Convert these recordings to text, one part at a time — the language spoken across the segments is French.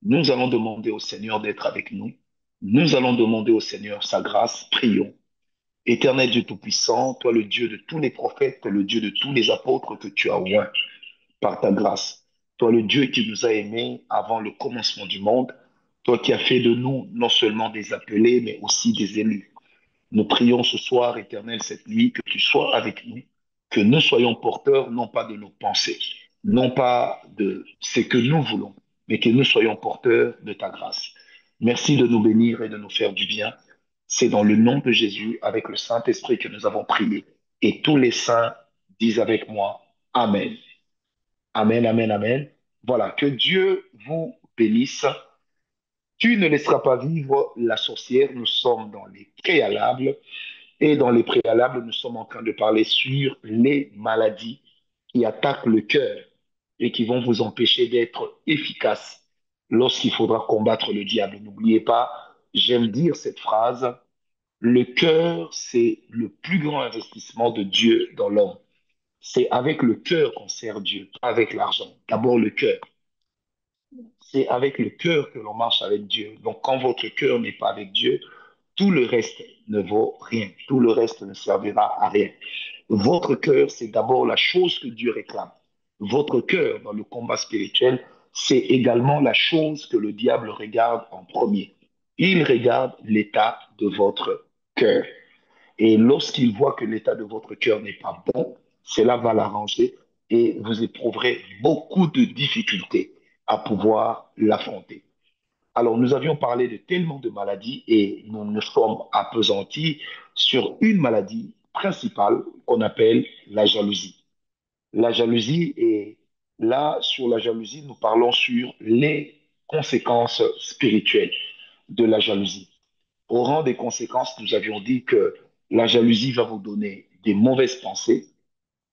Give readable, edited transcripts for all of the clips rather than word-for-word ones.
Nous allons demander au Seigneur d'être avec nous. Nous allons demander au Seigneur sa grâce. Prions. Éternel Dieu Tout-Puissant, toi le Dieu de tous les prophètes, le Dieu de tous les apôtres que tu as oints par ta grâce. Toi le Dieu qui nous a aimés avant le commencement du monde. Toi qui as fait de nous non seulement des appelés, mais aussi des élus. Nous prions ce soir, Éternel, cette nuit, que tu sois avec nous, que nous soyons porteurs non pas de nos pensées, non pas de ce que nous voulons, mais que nous soyons porteurs de ta grâce. Merci de nous bénir et de nous faire du bien. C'est dans le nom de Jésus, avec le Saint-Esprit, que nous avons prié. Et tous les saints disent avec moi, Amen. Amen, amen, amen. Voilà, que Dieu vous bénisse. Tu ne laisseras pas vivre la sorcière. Nous sommes dans les préalables. Et dans les préalables, nous sommes en train de parler sur les maladies qui attaquent le cœur et qui vont vous empêcher d'être efficace lorsqu'il faudra combattre le diable. N'oubliez pas, j'aime dire cette phrase, le cœur, c'est le plus grand investissement de Dieu dans l'homme. C'est avec le cœur qu'on sert Dieu, pas avec l'argent. D'abord le cœur. C'est avec le cœur que l'on marche avec Dieu. Donc quand votre cœur n'est pas avec Dieu, tout le reste ne vaut rien. Tout le reste ne servira à rien. Votre cœur, c'est d'abord la chose que Dieu réclame. Votre cœur, dans le combat spirituel, c'est également la chose que le diable regarde en premier. Il regarde l'état de votre cœur. Et lorsqu'il voit que l'état de votre cœur n'est pas bon, cela va l'arranger et vous éprouverez beaucoup de difficultés à pouvoir l'affronter. Alors, nous avions parlé de tellement de maladies et nous nous sommes appesantis sur une maladie principale qu'on appelle la jalousie. La jalousie, et là, sur la jalousie, nous parlons sur les conséquences spirituelles de la jalousie. Au rang des conséquences, nous avions dit que la jalousie va vous donner des mauvaises pensées,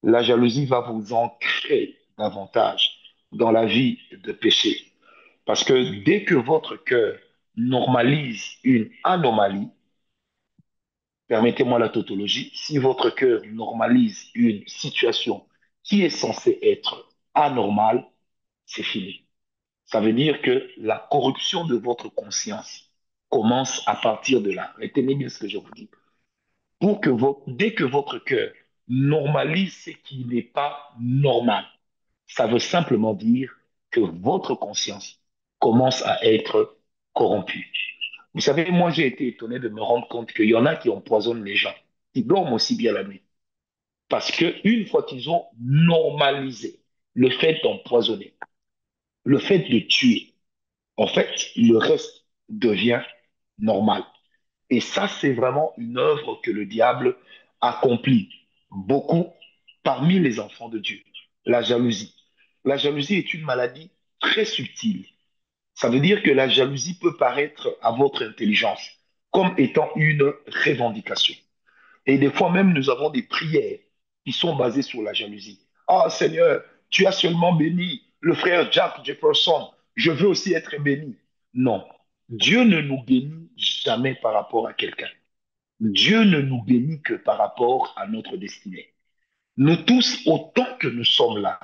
la jalousie va vous ancrer davantage dans la vie de péché. Parce que dès que votre cœur normalise une anomalie, permettez-moi la tautologie, si votre cœur normalise une situation qui est censée être anormale, c'est fini. Ça veut dire que la corruption de votre conscience commence à partir de là. Retenez bien ce que je vous dis. Dès que votre cœur normalise ce qui n'est pas normal, ça veut simplement dire que votre conscience commence à être corrompue. Vous savez, moi, j'ai été étonné de me rendre compte qu'il y en a qui empoisonnent les gens, qui dorment aussi bien la nuit. Parce que une fois qu'ils ont normalisé le fait d'empoisonner, le fait de tuer, en fait, le reste devient normal. Et ça, c'est vraiment une œuvre que le diable accomplit beaucoup parmi les enfants de Dieu. La jalousie. La jalousie est une maladie très subtile. Ça veut dire que la jalousie peut paraître à votre intelligence comme étant une revendication. Et des fois même, nous avons des prières qui sont basées sur la jalousie. Ah Seigneur, tu as seulement béni le frère Jack Jefferson. Je veux aussi être béni. Non, Dieu ne nous bénit jamais par rapport à quelqu'un. Dieu ne nous bénit que par rapport à notre destinée. Nous tous, autant que nous sommes là,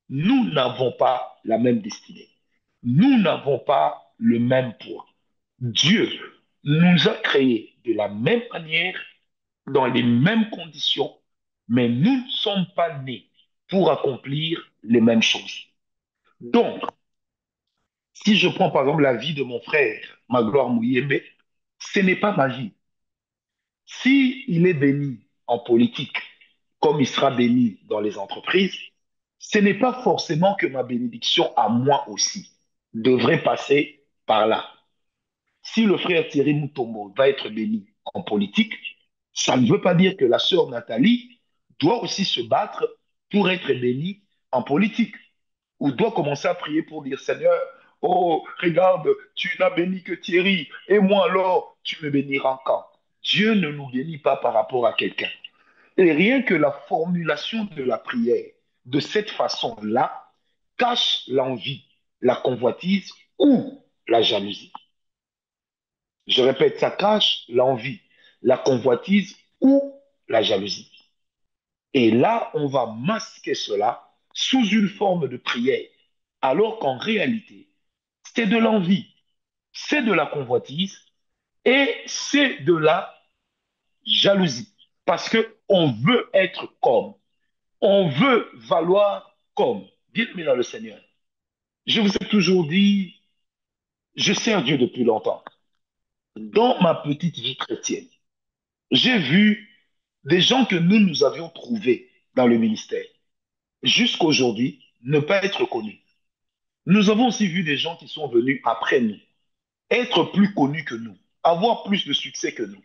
nous n'avons pas la même destinée. Nous n'avons pas le même poids. Dieu nous a créés de la même manière, dans les mêmes conditions, mais nous ne sommes pas nés pour accomplir les mêmes choses. Donc, si je prends par exemple la vie de mon frère, Magloire Mouyembe, ce n'est pas ma vie. Si il est béni en politique, comme il sera béni dans les entreprises, ce n'est pas forcément que ma bénédiction à moi aussi devrait passer par là. Si le frère Thierry Moutombo va être béni en politique, ça ne veut pas dire que la sœur Nathalie doit aussi se battre pour être bénie en politique. Ou doit commencer à prier pour dire, Seigneur, oh, regarde, tu n'as béni que Thierry, et moi alors, tu me béniras quand? Dieu ne nous bénit pas par rapport à quelqu'un. Et rien que la formulation de la prière de cette façon-là cache l'envie, la convoitise ou la jalousie. Je répète, ça cache l'envie, la convoitise ou la jalousie. Et là, on va masquer cela sous une forme de prière, alors qu'en réalité, c'est de l'envie, c'est de la convoitise et c'est de la jalousie. Parce que on veut être comme, on veut valoir comme. Dites-moi dans le Seigneur. Je vous ai toujours dit, je sers Dieu depuis longtemps. Dans ma petite vie chrétienne, j'ai vu des gens que nous avions trouvés dans le ministère, jusqu'aujourd'hui, ne pas être connus. Nous avons aussi vu des gens qui sont venus après nous, être plus connus que nous, avoir plus de succès que nous.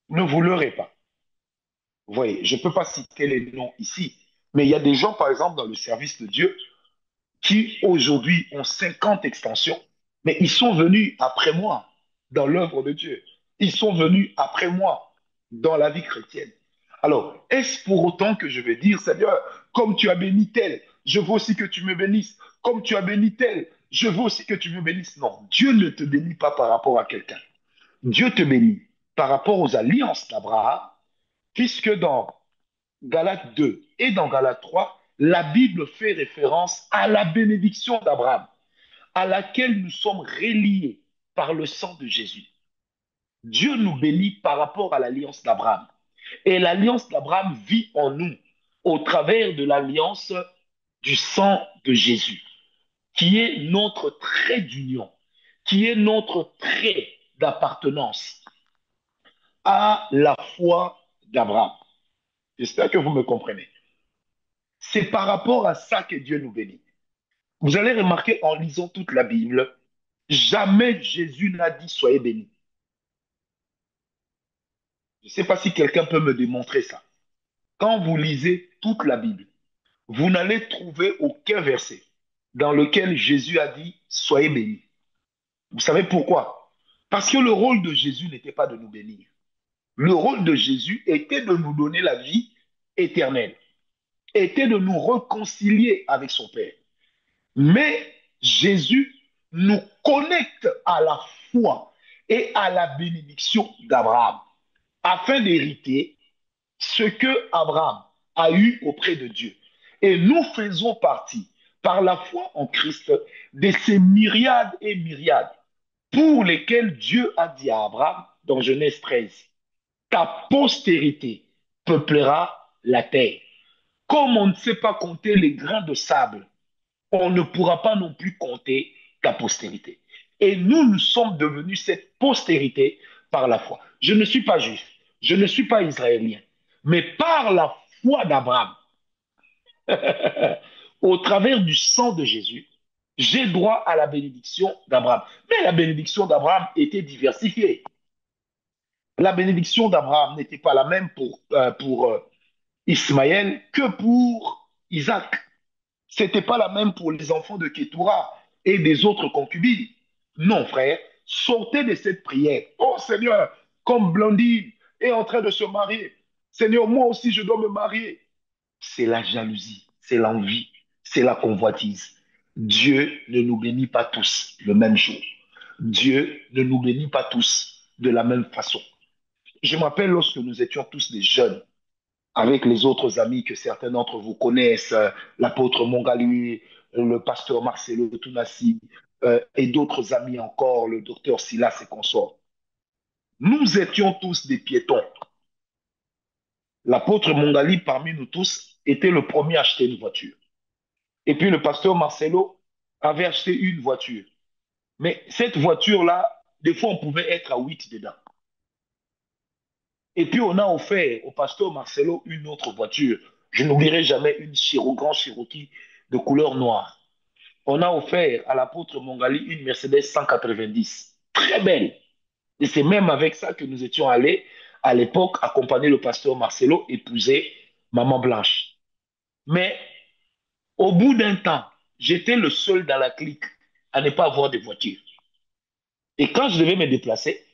Ne vous leurrez pas. Vous voyez, je ne peux pas citer les noms ici, mais il y a des gens, par exemple, dans le service de Dieu, qui aujourd'hui ont 50 extensions, mais ils sont venus après moi dans l'œuvre de Dieu. Ils sont venus après moi dans la vie chrétienne. Alors, est-ce pour autant que je vais dire, Seigneur, comme tu as béni tel, je veux aussi que tu me bénisses. Comme tu as béni tel, je veux aussi que tu me bénisses. Non, Dieu ne te bénit pas par rapport à quelqu'un. Dieu te bénit par rapport aux alliances d'Abraham, puisque dans Galates 2 et dans Galates 3, la Bible fait référence à la bénédiction d'Abraham, à laquelle nous sommes reliés par le sang de Jésus. Dieu nous bénit par rapport à l'alliance d'Abraham. Et l'alliance d'Abraham vit en nous au travers de l'alliance du sang de Jésus, qui est notre trait d'union, qui est notre trait d'appartenance à la foi d'Abraham. J'espère que vous me comprenez. C'est par rapport à ça que Dieu nous bénit. Vous allez remarquer en lisant toute la Bible, jamais Jésus n'a dit soyez bénis. Je ne sais pas si quelqu'un peut me démontrer ça. Quand vous lisez toute la Bible, vous n'allez trouver aucun verset dans lequel Jésus a dit soyez bénis. Vous savez pourquoi? Parce que le rôle de Jésus n'était pas de nous bénir. Le rôle de Jésus était de nous donner la vie éternelle, était de nous réconcilier avec son Père. Mais Jésus nous connecte à la foi et à la bénédiction d'Abraham afin d'hériter ce que Abraham a eu auprès de Dieu. Et nous faisons partie, par la foi en Christ, de ces myriades et myriades pour lesquels Dieu a dit à Abraham dans Genèse 13, ta postérité peuplera la terre. Comme on ne sait pas compter les grains de sable, on ne pourra pas non plus compter ta postérité. Et nous sommes devenus cette postérité par la foi. Je ne suis pas juif, je ne suis pas israélien, mais par la foi d'Abraham, au travers du sang de Jésus, j'ai droit à la bénédiction d'Abraham. Mais la bénédiction d'Abraham était diversifiée. La bénédiction d'Abraham n'était pas la même pour Ismaël que pour Isaac. C'était pas la même pour les enfants de Ketura et des autres concubines. Non, frère, sortez de cette prière. Oh Seigneur, comme Blondine est en train de se marier. Seigneur, moi aussi, je dois me marier. C'est la jalousie, c'est l'envie, c'est la convoitise. Dieu ne nous bénit pas tous le même jour. Dieu ne nous bénit pas tous de la même façon. Je m'appelle lorsque nous étions tous des jeunes, avec les autres amis que certains d'entre vous connaissent, l'apôtre Mongali, le pasteur Marcelo Tounassi, et d'autres amis encore, le docteur Silas et consorts. Nous étions tous des piétons. L'apôtre Mongali, parmi nous tous, était le premier à acheter une voiture. Et puis le pasteur Marcelo avait acheté une voiture. Mais cette voiture-là, des fois, on pouvait être à 8 dedans. Et puis, on a offert au pasteur Marcelo une autre voiture. Je n'oublierai jamais une Grand Cherokee de couleur noire. On a offert à l'apôtre Mongali une Mercedes 190. Très belle. Et c'est même avec ça que nous étions allés, à l'époque, accompagner le pasteur Marcelo, épouser Maman Blanche. Mais au bout d'un temps, j'étais le seul dans la clique à ne pas avoir de voiture. Et quand je devais me déplacer,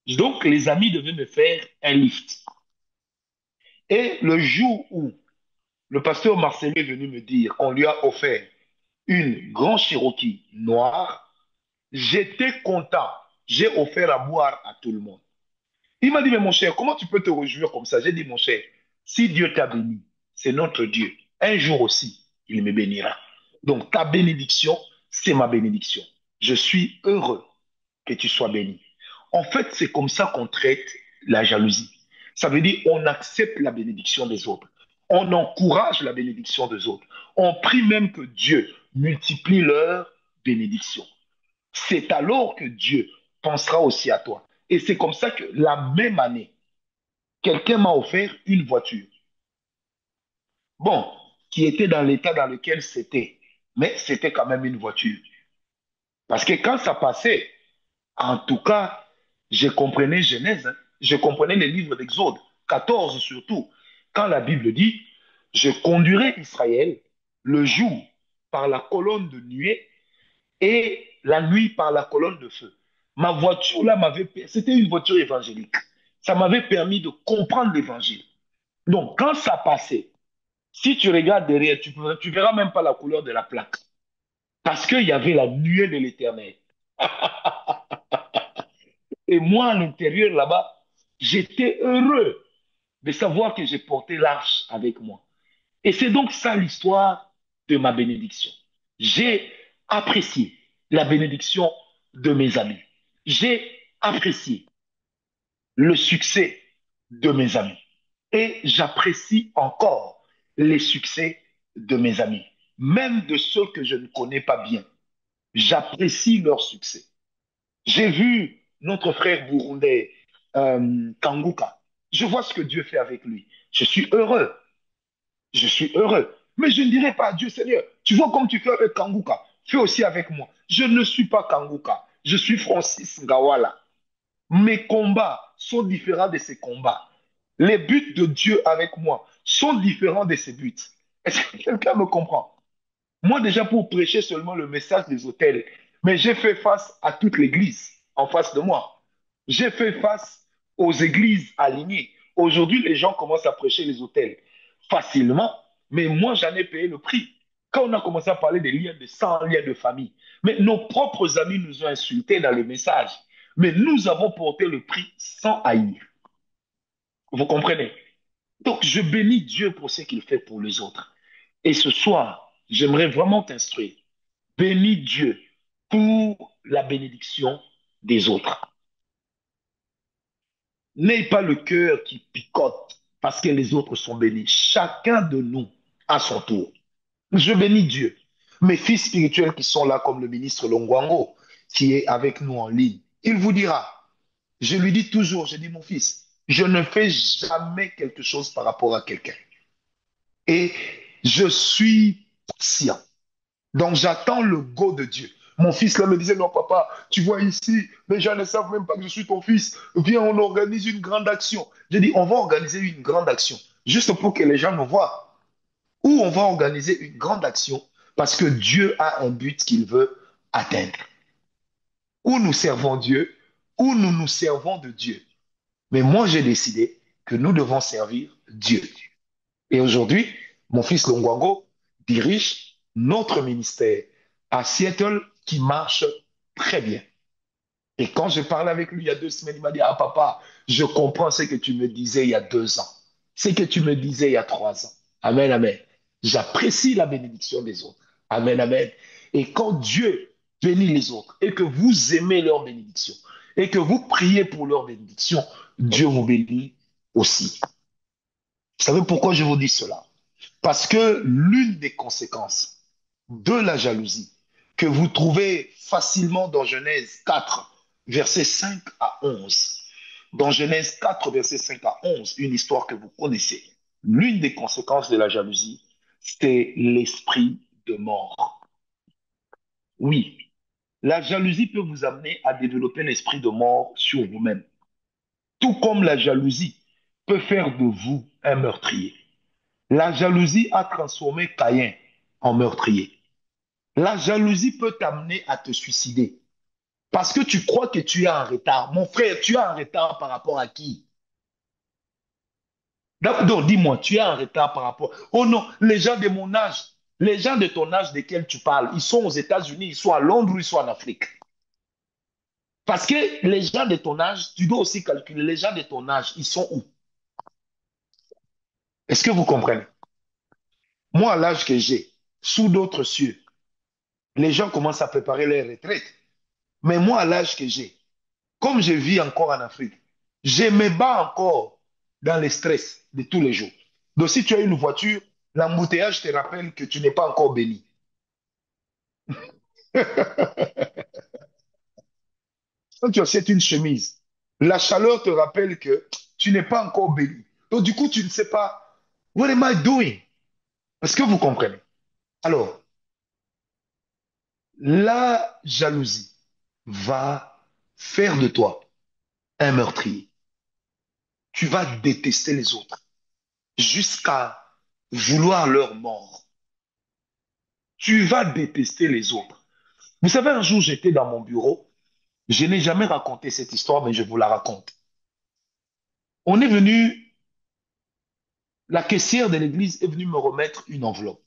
donc les amis devaient me faire un lift. Et le jour où le pasteur Marcelo est venu me dire qu'on lui a offert une Grand Cherokee noire, j'étais content. J'ai offert à boire à tout le monde. Il m'a dit, mais mon cher, comment tu peux te réjouir comme ça? J'ai dit, mon cher, si Dieu t'a béni, c'est notre Dieu. Un jour aussi, il me bénira. Donc, ta bénédiction, c'est ma bénédiction. Je suis heureux que tu sois béni. En fait, c'est comme ça qu'on traite la jalousie. Ça veut dire on accepte la bénédiction des autres. On encourage la bénédiction des autres. On prie même que Dieu multiplie leur bénédiction. C'est alors que Dieu pensera aussi à toi. Et c'est comme ça que la même année, quelqu'un m'a offert une voiture. Bon, qui était dans l'état dans lequel c'était, mais c'était quand même une voiture. Parce que quand ça passait, en tout cas, je comprenais Genèse, hein. Je comprenais les livres d'Exode, 14 surtout. Quand la Bible dit, je conduirai Israël le jour par la colonne de nuée et la nuit par la colonne de feu. Ma voiture là c'était une voiture évangélique. Ça m'avait permis de comprendre l'évangile. Donc, quand ça passait, si tu regardes derrière, tu verras même pas la couleur de la plaque. Parce qu'il y avait la nuée de l'éternel. Et moi, à l'intérieur là-bas, j'étais heureux de savoir que j'ai porté l'arche avec moi. Et c'est donc ça l'histoire de ma bénédiction. J'ai apprécié la bénédiction de mes amis. J'ai apprécié le succès de mes amis. Et j'apprécie encore les succès de mes amis, même de ceux que je ne connais pas bien. J'apprécie leur succès. J'ai vu notre frère burundais, Kanguka. Je vois ce que Dieu fait avec lui. Je suis heureux. Je suis heureux. Mais je ne dirai pas à Dieu, Seigneur, tu vois comme tu fais avec Kanguka, fais aussi avec moi. Je ne suis pas Kanguka. Je suis Francis Ngawala. Mes combats sont différents de ses combats. Les buts de Dieu avec moi sont différents de ses buts. Est-ce que quelqu'un me comprend? Moi, déjà, pour prêcher seulement le message des hôtels, mais j'ai fait face à toute l'église en face de moi. J'ai fait face aux églises alignées. Aujourd'hui, les gens commencent à prêcher les hôtels facilement, mais moi, j'en ai payé le prix. Quand on a commencé à parler des liens de sang, liens de famille, mais nos propres amis nous ont insultés dans le message. Mais nous avons porté le prix sans haïr. Vous comprenez? Donc, je bénis Dieu pour ce qu'il fait pour les autres. Et ce soir, j'aimerais vraiment t'instruire. Bénis Dieu pour la bénédiction des autres. N'aie pas le cœur qui picote parce que les autres sont bénis. Chacun de nous à son tour. Je bénis Dieu. Mes fils spirituels qui sont là, comme le ministre Longwango, qui est avec nous en ligne, il vous dira, je lui dis toujours, je dis mon fils, je ne fais jamais quelque chose par rapport à quelqu'un. Et je suis patient. Donc j'attends le go de Dieu. Mon fils là me disait, non papa, tu vois ici, les gens ne savent même pas que je suis ton fils. Viens, on organise une grande action. J'ai dit, on va organiser une grande action, juste pour que les gens nous voient. Ou on va organiser une grande action parce que Dieu a un but qu'il veut atteindre. Ou nous servons Dieu, ou nous nous servons de Dieu. Mais moi, j'ai décidé que nous devons servir Dieu. Et aujourd'hui, mon fils Longwango dirige notre ministère à Seattle qui marche très bien. Et quand je parlais avec lui il y a 2 semaines, il m'a dit, ah papa, je comprends ce que tu me disais il y a 2 ans, ce que tu me disais il y a 3 ans. Amen, amen. J'apprécie la bénédiction des autres. Amen, amen. Et quand Dieu bénit les autres et que vous aimez leur bénédiction et que vous priez pour leur bénédiction, Dieu vous bénit aussi. Vous savez pourquoi je vous dis cela? Parce que l'une des conséquences de la jalousie que vous trouvez facilement dans Genèse 4, versets 5 à 11, dans Genèse 4, versets 5 à 11, une histoire que vous connaissez, l'une des conséquences de la jalousie, c'est l'esprit de mort. Oui, la jalousie peut vous amener à développer l'esprit de mort sur vous-même, tout comme la jalousie peut faire de vous un meurtrier. La jalousie a transformé Caïn en meurtrier. La jalousie peut t'amener à te suicider parce que tu crois que tu es en retard. Mon frère, tu es en retard par rapport à qui? Donc, dis-moi, tu es en retard par rapport. Oh non, les gens de mon âge, les gens de ton âge desquels tu parles, ils sont aux États-Unis, ils sont à Londres ou ils sont en Afrique. Parce que les gens de ton âge, tu dois aussi calculer, les gens de ton âge, ils sont où? Est-ce que vous comprenez? Moi, à l'âge que j'ai, sous d'autres cieux, les gens commencent à préparer leur retraite. Mais moi, à l'âge que j'ai, comme je vis encore en Afrique, je me bats encore dans le stress de tous les jours. Donc, si tu as une voiture, l'embouteillage te rappelle que tu n'es pas encore béni. Quand tu achètes une chemise, la chaleur te rappelle que tu n'es pas encore béni. Donc, du coup, tu ne sais pas, what am I doing? Est-ce que vous comprenez? Alors, la jalousie va faire de toi un meurtrier. Tu vas détester les autres jusqu'à vouloir leur mort. Tu vas détester les autres. Vous savez, un jour, j'étais dans mon bureau. Je n'ai jamais raconté cette histoire, mais je vous la raconte. On est venu, la caissière de l'église est venue me remettre une enveloppe.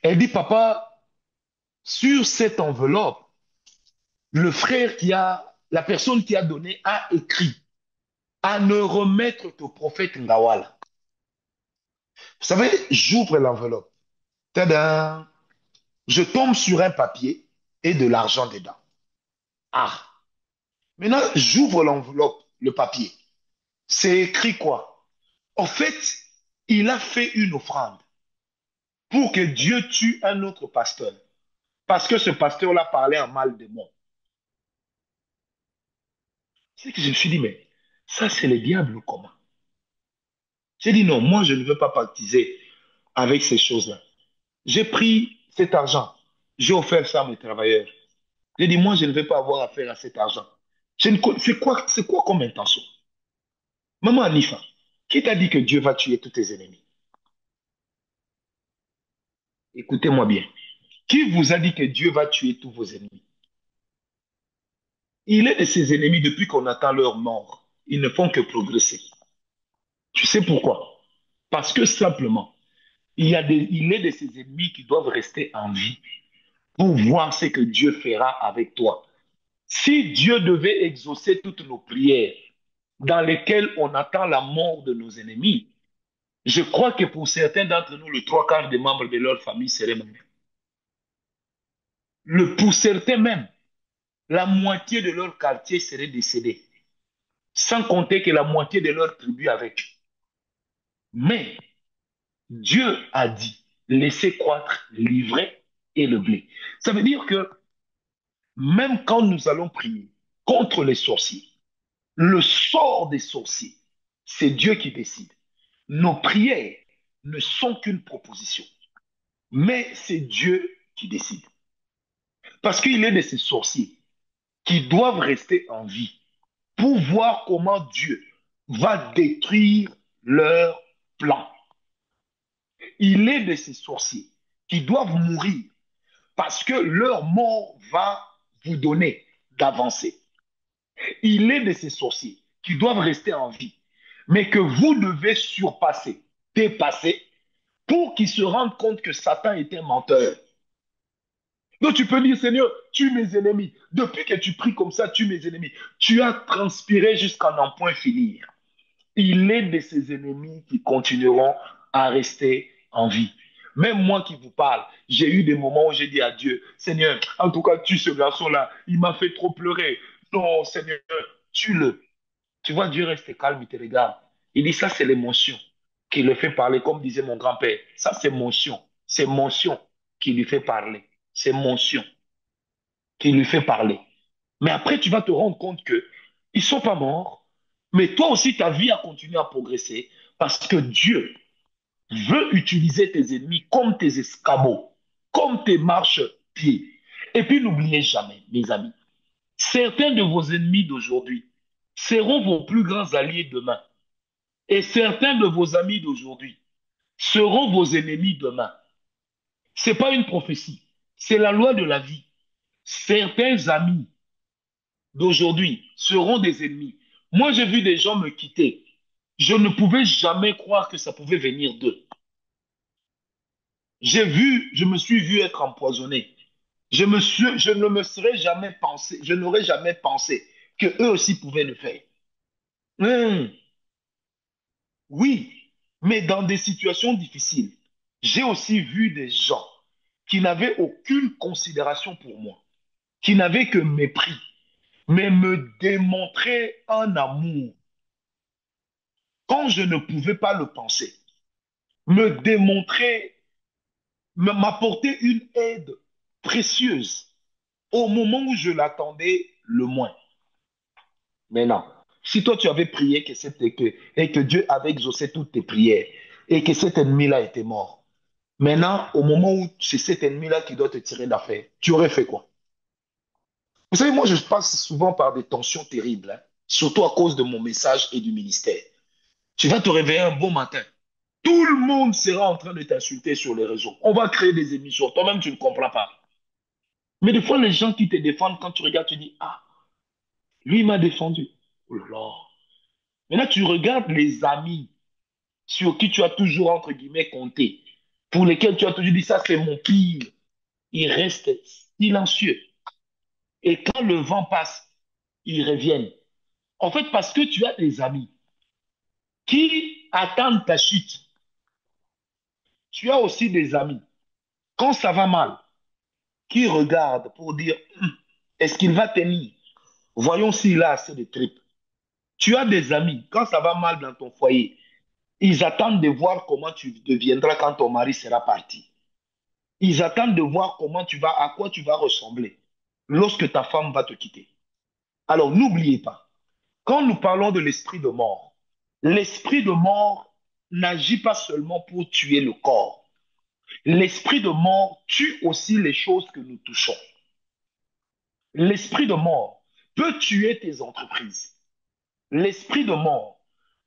Elle dit, papa, sur cette enveloppe, le frère qui a, la personne qui a donné a écrit à ne remettre qu'au prophète Ngawala. Vous savez, j'ouvre l'enveloppe. Tadam! Je tombe sur un papier et de l'argent dedans. Ah! Maintenant, j'ouvre l'enveloppe, le papier. C'est écrit quoi? En fait, il a fait une offrande pour que Dieu tue un autre pasteur. Parce que ce pasteur-là parlait en mal de moi. C'est que je me suis dit, mais ça, c'est le diable ou comment? J'ai dit non, moi, je ne veux pas pactiser avec ces choses-là. J'ai pris cet argent, j'ai offert ça à mes travailleurs. J'ai dit, moi, je ne vais pas avoir affaire à cet argent. C'est quoi comme intention? Maman Anifa, qui t'a dit que Dieu va tuer tous tes ennemis? Écoutez-moi bien. Qui vous a dit que Dieu va tuer tous vos ennemis? Il est de ses ennemis depuis qu'on attend leur mort. Ils ne font que progresser. Tu sais pourquoi? Parce que simplement, il est de ses ennemis qui doivent rester en vie pour voir ce que Dieu fera avec toi. Si Dieu devait exaucer toutes nos prières dans lesquelles on attend la mort de nos ennemis, je crois que pour certains d'entre nous, le trois quarts des membres de leur famille seraient morts. Pour certains même, la moitié de leur quartier serait décédée, sans compter que la moitié de leur tribu avec. Mais Dieu a dit, laissez croître l'ivraie et le blé. Ça veut dire que même quand nous allons prier contre les sorciers, le sort des sorciers, c'est Dieu qui décide. Nos prières ne sont qu'une proposition, mais c'est Dieu qui décide. Parce qu'il est de ces sorciers qui doivent rester en vie pour voir comment Dieu va détruire leur plan. Il est de ces sorciers qui doivent mourir parce que leur mort va vous donner d'avancer. Il est de ces sorciers qui doivent rester en vie, mais que vous devez surpasser, dépasser, pour qu'ils se rendent compte que Satan est un menteur. Donc tu peux dire, Seigneur, tue mes ennemis. Depuis que tu pries comme ça, tue mes ennemis. Tu as transpiré jusqu'à n'en point finir. Il est de ses ennemis qui continueront à rester en vie. Même moi qui vous parle, j'ai eu des moments où j'ai dit à Dieu, Seigneur, en tout cas, tue ce garçon-là, il m'a fait trop pleurer. Non, Seigneur, tue-le. Tu vois, Dieu reste calme, il te regarde. Il dit, ça, c'est l'émotion qui le fait parler, comme disait mon grand-père. Ça, c'est motion. C'est motion qui lui fait parler. C'est motion qui lui fait parler. Mais après, tu vas te rendre compte que ils sont pas morts, mais toi aussi, ta vie a continué à progresser parce que Dieu veut utiliser tes ennemis comme tes escabeaux, comme tes marches-pieds. Et puis, n'oubliez jamais, mes amis, certains de vos ennemis d'aujourd'hui seront vos plus grands alliés demain. Et certains de vos amis d'aujourd'hui seront vos ennemis demain. Ce n'est pas une prophétie, c'est la loi de la vie. Certains amis d'aujourd'hui seront des ennemis. Moi, j'ai vu des gens me quitter. Je ne pouvais jamais croire que ça pouvait venir d'eux. Je me suis vu être empoisonné. Je ne me serais jamais pensé, je n'aurais jamais pensé que eux aussi pouvaient le faire. Hum, oui, mais dans des situations difficiles, j'ai aussi vu des gens qui n'avaient aucune considération pour moi. qui n'avait que mépris, mais me démontrait un amour quand je ne pouvais pas le penser, me démontrer, m'apporter une aide précieuse au moment où je l'attendais le moins. Maintenant, si toi tu avais prié et que Dieu avait exaucé toutes tes prières et que cet ennemi-là était mort, maintenant, au moment où c'est cet ennemi-là qui doit te tirer d'affaire, tu aurais fait quoi? Vous savez, moi, je passe souvent par des tensions terribles, hein, surtout à cause de mon message et du ministère. Tu vas te réveiller un bon matin. Tout le monde sera en train de t'insulter sur les réseaux. On va créer des émissions. Toi-même, tu ne comprends pas. Mais des fois, les gens qui te défendent, quand tu regardes, tu dis, ah, lui m'a défendu. Oh là là. Maintenant, tu regardes les amis sur qui tu as toujours, entre guillemets, compté, pour lesquels tu as toujours dit, ça, c'est mon pire. Ils restent silencieux. Et quand le vent passe, ils reviennent. En fait, parce que tu as des amis qui attendent ta chute. Tu as aussi des amis, quand ça va mal, qui regardent pour dire, est-ce qu'il va tenir? Voyons s'il a assez de tripes. Tu as des amis, quand ça va mal dans ton foyer, ils attendent de voir comment tu deviendras quand ton mari sera parti. Ils attendent de voir comment tu vas, à quoi tu vas ressembler lorsque ta femme va te quitter. Alors n'oubliez pas, quand nous parlons de l'esprit de mort n'agit pas seulement pour tuer le corps. L'esprit de mort tue aussi les choses que nous touchons. L'esprit de mort peut tuer tes entreprises. L'esprit de mort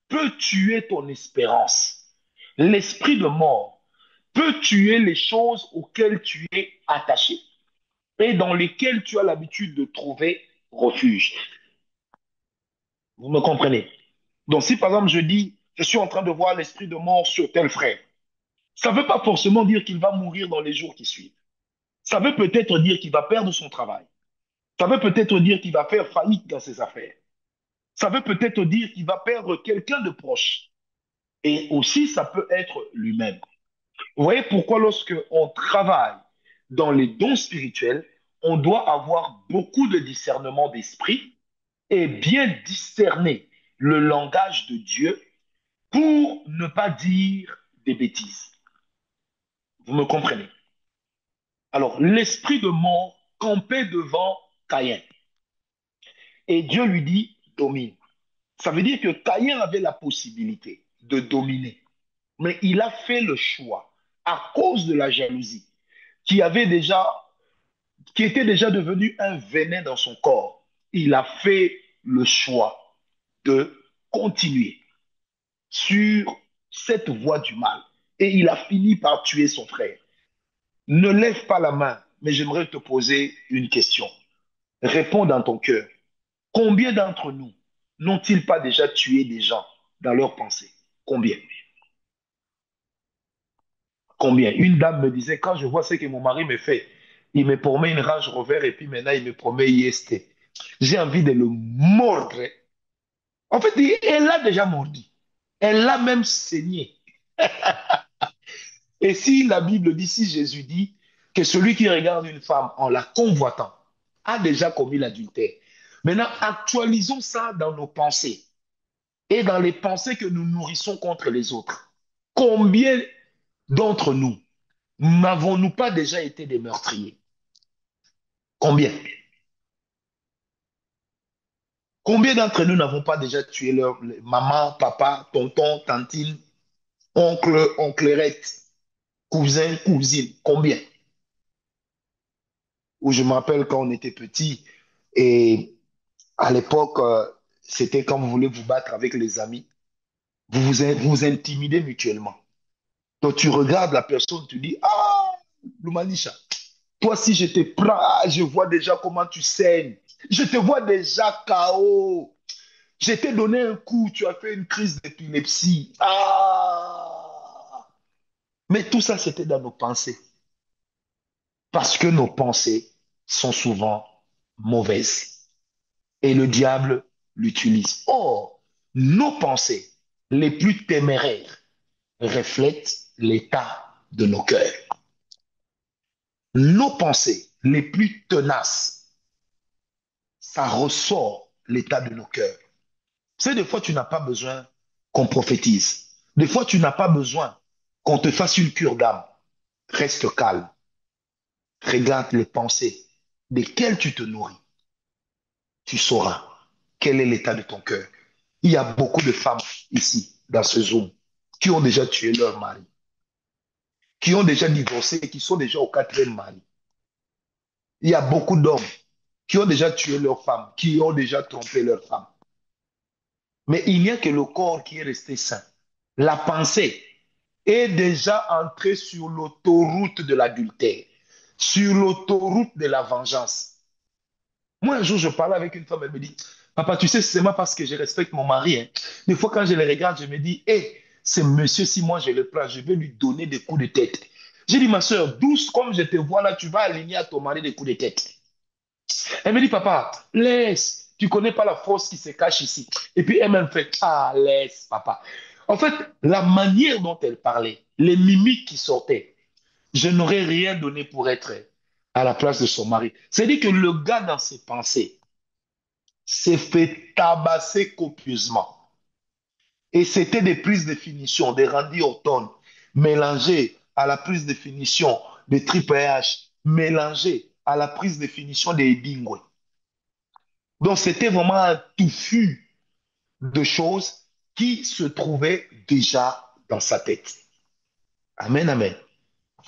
peut tuer ton espérance. L'esprit de mort peut tuer les choses auxquelles tu es attaché et dans lesquelles tu as l'habitude de trouver refuge. Vous me comprenez? Donc si par exemple je dis, je suis en train de voir l'esprit de mort sur tel frère, ça ne veut pas forcément dire qu'il va mourir dans les jours qui suivent. Ça veut peut-être dire qu'il va perdre son travail. Ça veut peut-être dire qu'il va faire faillite dans ses affaires. Ça veut peut-être dire qu'il va perdre quelqu'un de proche. Et aussi, ça peut être lui-même. Vous voyez pourquoi lorsque on travaille dans les dons spirituels, on doit avoir beaucoup de discernement d'esprit et bien discerner le langage de Dieu pour ne pas dire des bêtises. Vous me comprenez? Alors, l'esprit de mort campait devant Caïn et Dieu lui dit, domine. Ça veut dire que Caïn avait la possibilité de dominer, mais il a fait le choix à cause de la jalousie qui avait déjà, qui était déjà devenu un venin dans son corps. Il a fait le choix de continuer sur cette voie du mal et il a fini par tuer son frère. Ne lève pas la main, mais j'aimerais te poser une question. Réponds dans ton cœur. Combien d'entre nous n'ont-ils pas déjà tué des gens dans leurs pensées? Combien? Combien? Une dame me disait, quand je vois ce que mon mari me fait, il me promet une Range Rover et puis maintenant il me promet IST. J'ai envie de le mordre. En fait, elle l'a déjà mordu. Elle l'a même saigné. Et si la Bible dit, si Jésus dit que celui qui regarde une femme en la convoitant a déjà commis l'adultère. Maintenant, actualisons ça dans nos pensées et dans les pensées que nous nourrissons contre les autres. Combien d'entre nous n'avons-nous pas déjà été des meurtriers? Combien? Combien d'entre nous n'avons pas déjà tué leur maman, papa, tonton, tantine, oncle, onclerette, cousin, cousine? Combien? Ou je me rappelle quand on était petit et à l'époque, c'était quand vous voulez vous battre avec les amis, vous intimidez mutuellement. Donc tu regardes la personne, tu dis, ah, Lumanisha, toi si je te prends, ah, je vois déjà comment tu saignes. Je te vois déjà KO. Je t'ai donné un coup, tu as fait une crise d'épilepsie. Ah! Mais tout ça, c'était dans nos pensées. Parce que nos pensées sont souvent mauvaises. Et le diable l'utilise. Or, nos pensées les plus téméraires reflètent l'état de nos cœurs. Nos pensées les plus tenaces ça ressort l'état de nos cœurs. Tu sais, des fois, tu n'as pas besoin qu'on prophétise. Des fois, tu n'as pas besoin qu'on te fasse une cure d'âme. Reste calme. Regarde les pensées desquelles tu te nourris. Tu sauras quel est l'état de ton cœur. Il y a beaucoup de femmes ici, dans ce Zoom, qui ont déjà tué leur mari, qui ont déjà divorcé et qui sont déjà au quatrième mari. Il y a beaucoup d'hommes qui ont déjà tué leur femme, qui ont déjà trompé leur femme. Mais il n'y a que le corps qui est resté sain. La pensée est déjà entrée sur l'autoroute de l'adultère, sur l'autoroute de la vengeance. Moi, un jour, je parlais avec une femme, elle me dit, Papa, tu sais, c'est moi parce que je respecte mon mari. Hein. Des fois, quand je le regarde, je me dis, hé, c'est monsieur, si moi je le prends, je vais lui donner des coups de tête. J'ai dit, ma soeur, douce comme je te vois là, tu vas aligner à ton mari des coups de tête. Elle me dit, papa, laisse, tu connais pas la force qui se cache ici. Et puis elle me fait, ah, laisse, papa. En fait, la manière dont elle parlait, les mimiques qui sortaient, je n'aurais rien donné pour être à la place de son mari. C'est-à-dire que le gars, dans ses pensées, s'est fait tabasser copieusement. Et c'était des prises de finition, des Randy Orton, mélangées à la prise de finition des Triple H, mélangées à la prise de finition des Dingway. Donc, c'était vraiment un touffu de choses qui se trouvaient déjà dans sa tête. Amen, amen.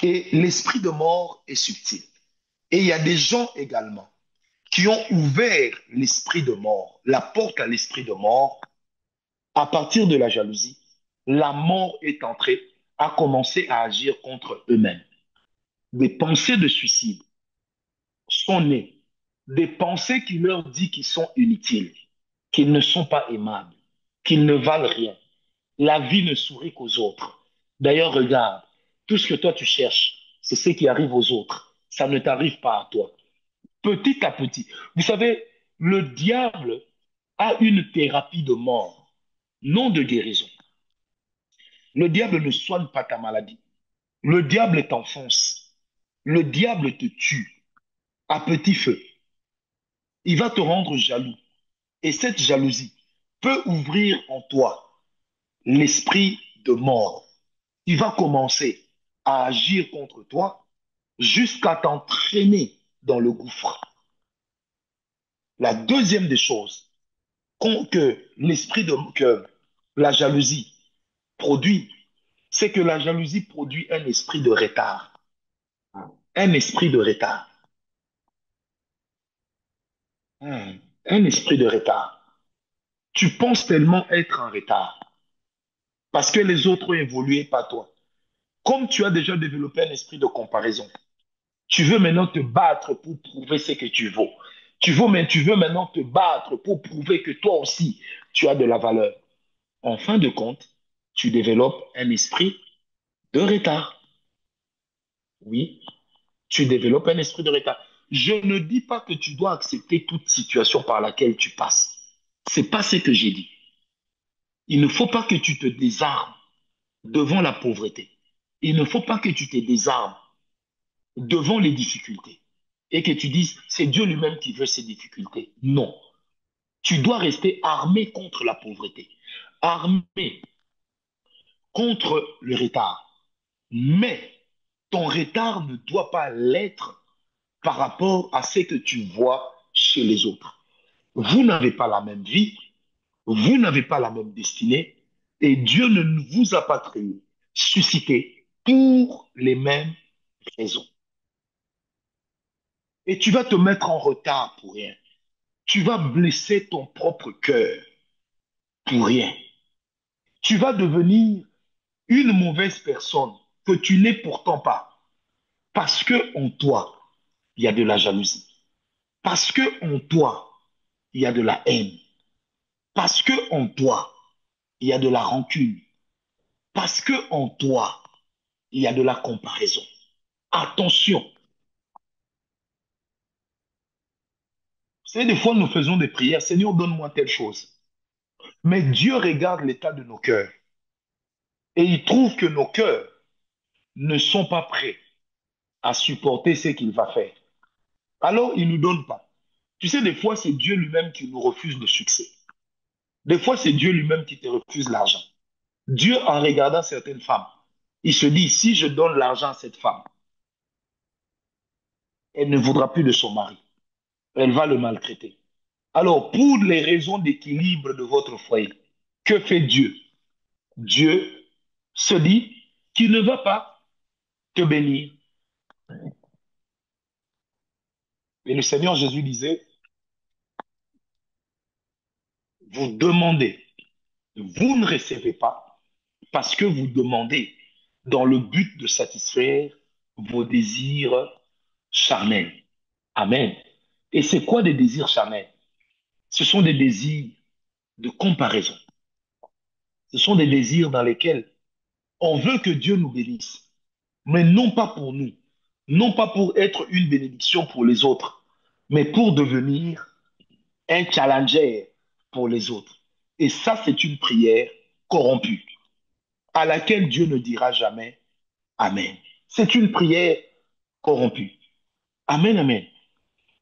Et l'esprit de mort est subtil. Et il y a des gens également qui ont ouvert l'esprit de mort, la porte à l'esprit de mort, à partir de la jalousie. La mort est entrée, a commencé à agir contre eux-mêmes. Des pensées de suicide sont nées, des pensées qui leur disent qu'ils sont inutiles, qu'ils ne sont pas aimables, qu'ils ne valent rien. La vie ne sourit qu'aux autres. D'ailleurs, regarde, tout ce que toi tu cherches, c'est ce qui arrive aux autres. Ça ne t'arrive pas à toi. Petit à petit. Vous savez, le diable a une thérapie de mort, non de guérison. Le diable ne soigne pas ta maladie. Le diable t'enfonce. Le diable te tue à petit feu. Il va te rendre jaloux. Et cette jalousie peut ouvrir en toi l'esprit de mort. Il va commencer à agir contre toi jusqu'à t'entraîner dans le gouffre. La deuxième des choses que que la jalousie produit, c'est que la jalousie produit un esprit de retard. Un esprit de retard. Un esprit de retard. Tu penses tellement être en retard parce que les autres ont évolué, pas toi. Comme tu as déjà développé un esprit de comparaison, tu veux maintenant te battre pour prouver ce que tu vaux. Tu veux maintenant te battre pour prouver que toi aussi, tu as de la valeur. En fin de compte, tu développes un esprit de retard. Oui, tu développes un esprit de retard. Je ne dis pas que tu dois accepter toute situation par laquelle tu passes. C'est pas ce que j'ai dit. Il ne faut pas que tu te désarmes devant la pauvreté. Il ne faut pas que tu te désarmes devant les difficultés et que tu dises, c'est Dieu lui-même qui veut ces difficultés. Non. Tu dois rester armé contre la pauvreté, armé contre le retard. Mais ton retard ne doit pas l'être par rapport à ce que tu vois chez les autres. Vous n'avez pas la même vie, vous n'avez pas la même destinée, et Dieu ne vous a pas créé, suscité pour les mêmes raisons. Et tu vas te mettre en retard pour rien. Tu vas blesser ton propre cœur pour rien. Tu vas devenir une mauvaise personne que tu n'es pourtant pas. Parce que en toi, il y a de la jalousie. Parce que en toi, il y a de la haine. Parce que en toi, il y a de la rancune. Parce que en toi, il y a de la comparaison. Attention. C'est des fois nous faisons des prières, Seigneur, donne-moi telle chose. Mais Dieu regarde l'état de nos cœurs et il trouve que nos cœurs ne sont pas prêts à supporter ce qu'il va faire. Alors, il ne nous donne pas. Tu sais, des fois, c'est Dieu lui-même qui nous refuse le succès. Des fois, c'est Dieu lui-même qui te refuse l'argent. Dieu, en regardant certaines femmes, il se dit, si je donne l'argent à cette femme, elle ne voudra plus de son mari. Elle va le maltraiter. Alors, pour les raisons d'équilibre de votre foyer, que fait Dieu? Dieu se dit qu'il ne va pas te bénir. Et le Seigneur Jésus disait, vous demandez, vous ne recevez pas parce que vous demandez dans le but de satisfaire vos désirs charnels. Amen. Et c'est quoi des désirs charnels? Ce sont des désirs de comparaison. Ce sont des désirs dans lesquels on veut que Dieu nous bénisse, mais non pas pour nous, non pas pour être une bénédiction pour les autres, mais pour devenir un challenger pour les autres. Et ça, c'est une prière corrompue, à laquelle Dieu ne dira jamais Amen. C'est une prière corrompue. Amen, Amen.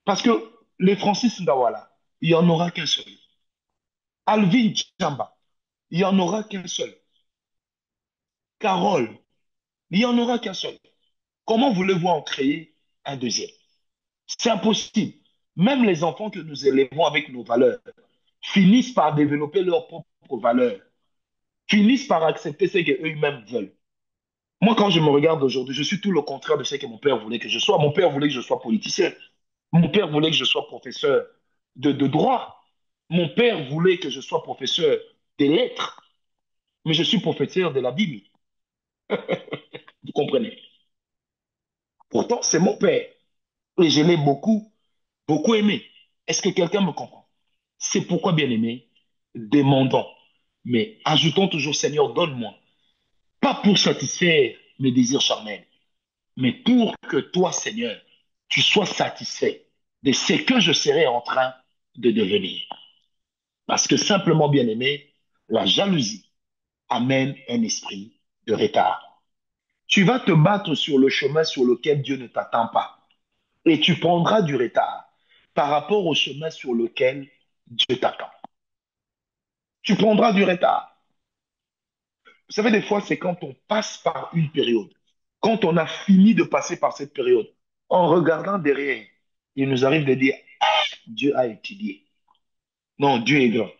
Parce que les Francis Ndawala, il n'y en aura qu'un seul. Alvin Chamba, il n'y en aura qu'un seul. Carole, il n'y en aura qu'un seul. Comment voulez-vous en créer un deuxième? C'est impossible. Même les enfants que nous élevons avec nos valeurs finissent par développer leurs propres valeurs, finissent par accepter ce qu'eux-mêmes veulent. Moi, quand je me regarde aujourd'hui, je suis tout le contraire de ce que mon père voulait que je sois. Mon père voulait que je sois politicien. Mon père voulait que je sois professeur de droit. Mon père voulait que je sois professeur des lettres. Mais je suis professeur de la Bible. Vous comprenez? Pourtant, c'est mon père. Et je l'ai beaucoup, beaucoup aimé. Est-ce que quelqu'un me comprend? C'est pourquoi, bien aimé, demandons. Mais ajoutons toujours, Seigneur, donne-moi. Pas pour satisfaire mes désirs charnels, mais pour que toi, Seigneur, tu sois satisfait de ce que je serai en train de devenir. Parce que simplement, bien aimé, la jalousie amène un esprit de retard. Tu vas te battre sur le chemin sur lequel Dieu ne t'attend pas. Et tu prendras du retard par rapport au chemin sur lequel Dieu t'attend. Tu prendras du retard. Vous savez, des fois, c'est quand on passe par une période, quand on a fini de passer par cette période, en regardant derrière, il nous arrive de dire, Dieu a étudié. Non, Dieu est grand.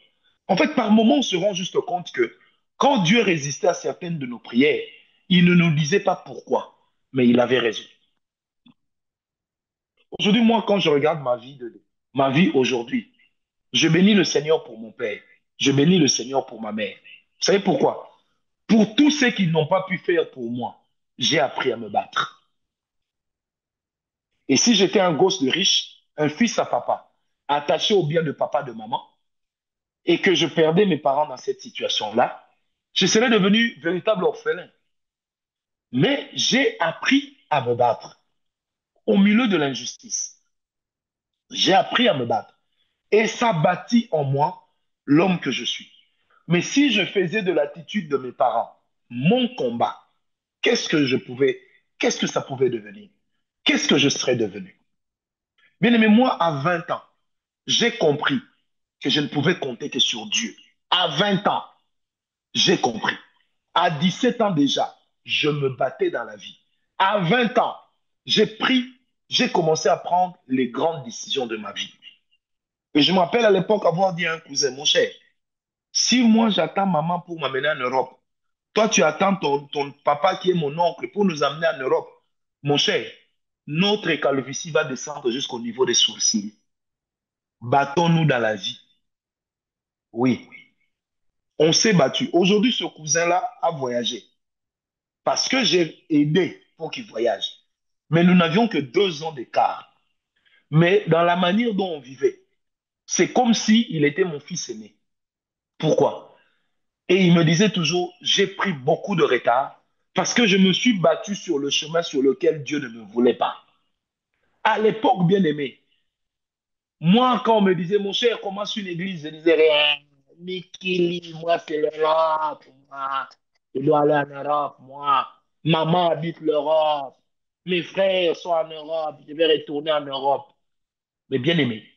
En fait, par moments, on se rend juste compte que quand Dieu résistait à certaines de nos prières, il ne nous disait pas pourquoi, mais il avait raison. Aujourd'hui, moi, quand je regarde ma vie aujourd'hui, je bénis le Seigneur pour mon père, je bénis le Seigneur pour ma mère. Vous savez pourquoi? Pour tous ceux qui n'ont pas pu faire pour moi, j'ai appris à me battre. Et si j'étais un gosse de riche, un fils à papa, attaché au bien de papa, de maman, et que je perdais mes parents dans cette situation-là, je serais devenu véritable orphelin. Mais j'ai appris à me battre au milieu de l'injustice. J'ai appris à me battre. Et ça bâtit en moi l'homme que je suis. Mais si je faisais de l'attitude de mes parents mon combat, qu'est-ce que je pouvais, qu'est-ce que ça pouvait devenir? Qu'est-ce que je serais devenu? Bien aimé, moi, à 20 ans, j'ai compris que je ne pouvais compter que sur Dieu. À 20 ans, j'ai compris. À 17 ans déjà, je me battais dans la vie. À 20 ans, j'ai pris, j'ai commencé à prendre les grandes décisions de ma vie. Et je me rappelle à l'époque avoir dit à un cousin, mon cher, si moi j'attends maman pour m'amener en Europe, toi tu attends ton papa qui est mon oncle pour nous amener en Europe, mon cher, notre calvitie va descendre jusqu'au niveau des sourcils. Battons-nous dans la vie. Oui, on s'est battu. Aujourd'hui, ce cousin-là a voyagé parce que j'ai aidé pour qu'il voyage. Mais nous n'avions que 2 ans d'écart. Mais dans la manière dont on vivait, c'est comme si il était mon fils aîné. Pourquoi? Et il me disait toujours, j'ai pris beaucoup de retard parce que je me suis battu sur le chemin sur lequel Dieu ne me voulait pas. À l'époque, bien aimé, moi, quand on me disait, mon cher, commence une église, je disais rien. Mikili, moi, c'est l'Europe, moi. Je dois aller en Europe, moi. Maman habite l'Europe. Mes frères sont en Europe. Je vais retourner en Europe. Mais bien aimé,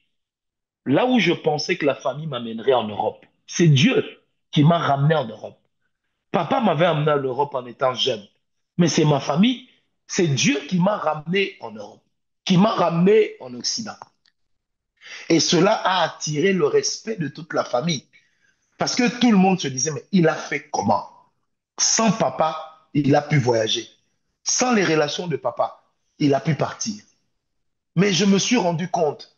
Là où je pensais que la famille m'amènerait en Europe, c'est Dieu qui m'a ramené en Europe. Papa m'avait amené en Europe en étant jeune, mais c'est ma famille, c'est Dieu qui m'a ramené en Europe, qui m'a ramené en Occident. Et cela a attiré le respect de toute la famille. Parce que tout le monde se disait, mais il a fait comment? Sans papa, il a pu voyager. Sans les relations de papa, il a pu partir. Mais je me suis rendu compte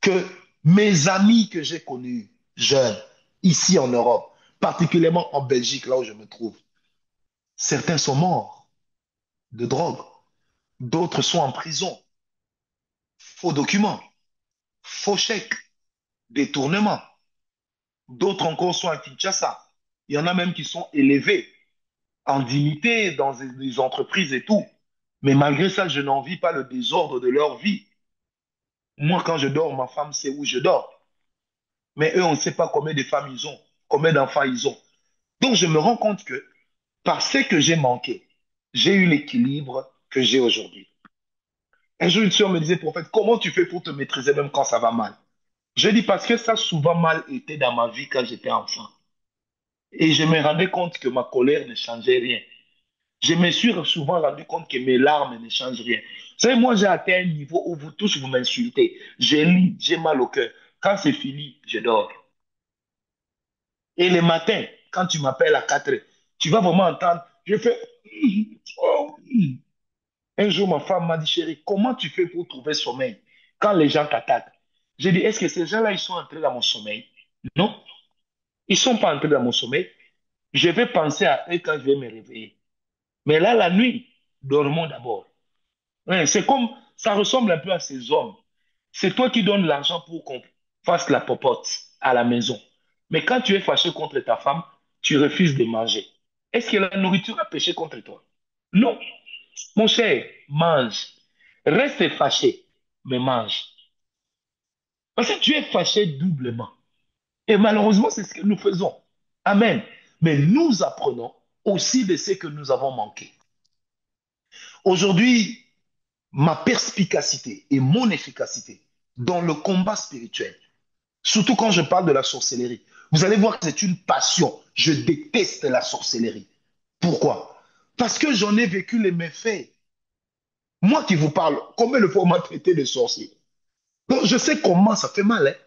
que mes amis que j'ai connus jeunes, ici en Europe, particulièrement en Belgique, là où je me trouve, certains sont morts de drogue, d'autres sont en prison, faux documents, faux chèques, détournements, d'autres encore sont à Kinshasa. Il y en a même qui sont élevés en dignité dans des entreprises et tout. Mais malgré ça, je n'envie pas le désordre de leur vie. Moi, quand je dors, ma femme sait où je dors. Mais eux, on ne sait pas combien de femmes ils ont, combien d'enfants ils ont. Donc, je me rends compte que par ce que j'ai manqué, j'ai eu l'équilibre que j'ai aujourd'hui. Un jour, une soeur me disait, prophète, comment tu fais pour te maîtriser même quand ça va mal? Je dis parce que ça a souvent mal été dans ma vie quand j'étais enfant. Et je me rendais compte que ma colère ne changeait rien. Je me suis souvent rendu compte que mes larmes ne changent rien. Vous savez, moi, j'ai atteint un niveau où vous tous, vous m'insultez. J'ai lis, j'ai mal au cœur. Quand c'est fini, je dors. Et le matin, quand tu m'appelles à 4 heures, tu vas vraiment entendre, je fais... Oh. Un jour, ma femme m'a dit, chérie, comment tu fais pour trouver sommeil quand les gens t'attaquent? J'ai dit, est-ce que ces gens-là, ils sont entrés dans mon sommeil? Non, ils ne sont pas entrés dans mon sommeil. Je vais penser à eux quand je vais me réveiller. Mais là, la nuit, dormons d'abord. Ouais, c'est comme, ça ressemble un peu à ces hommes. C'est toi qui donnes l'argent pour qu'on fasse la popote à la maison. Mais quand tu es fâché contre ta femme, tu refuses de manger. Est-ce que la nourriture a péché contre toi? Non. Mon cher, mange. Reste fâché, mais mange. Parce que tu es fâché doublement. Et malheureusement, c'est ce que nous faisons. Amen. Mais nous apprenons aussi de ce que nous avons manqué. Aujourd'hui, ma perspicacité et mon efficacité dans le combat spirituel, surtout quand je parle de la sorcellerie. Vous allez voir que c'est une passion. Je déteste la sorcellerie. Pourquoi? Parce que j'en ai vécu les méfaits. Moi qui vous parle, combien de fois on m'a traité de sorcier? Donc je sais comment ça fait mal.